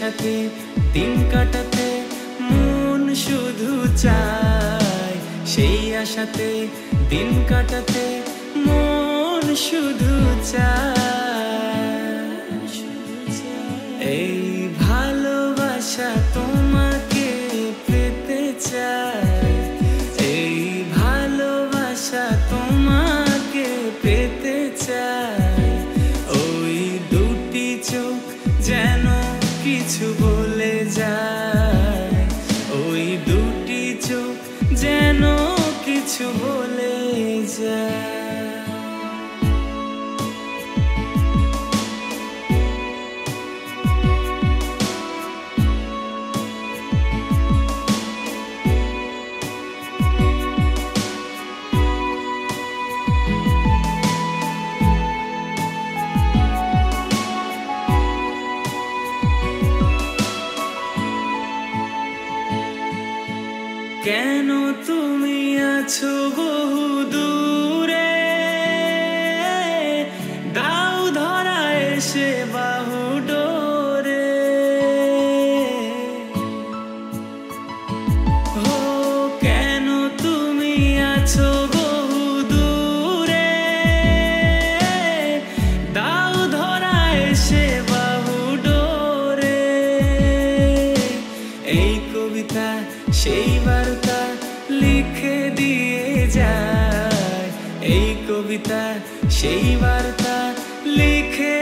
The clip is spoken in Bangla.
আশাতে দিন কাটাতে মন শুধু চায়, সেই আশাতে দিন কাটাতে মন শুধু চায়। এই ভালোবাসা তোমাকে পেতে চায়, এই ভালোবাসা তোমাকে পেতে চায়। ওই দুটি চোখ যেন কিছু বলে যায়, ওই দুটি চোখ যেন কিছু বলে যায়। কেন তুমি আছো বহু দূরে, দাও ধরা এসে বাহু ডোরে। ও কেন তুমি আছো বহু দূরে, দাও ধরা এসে বাহু ডোরে। এই কবিতা সেই বার্তা লিখে দিয়ে যায়, এই কবিতা সেই বার্তা লিখে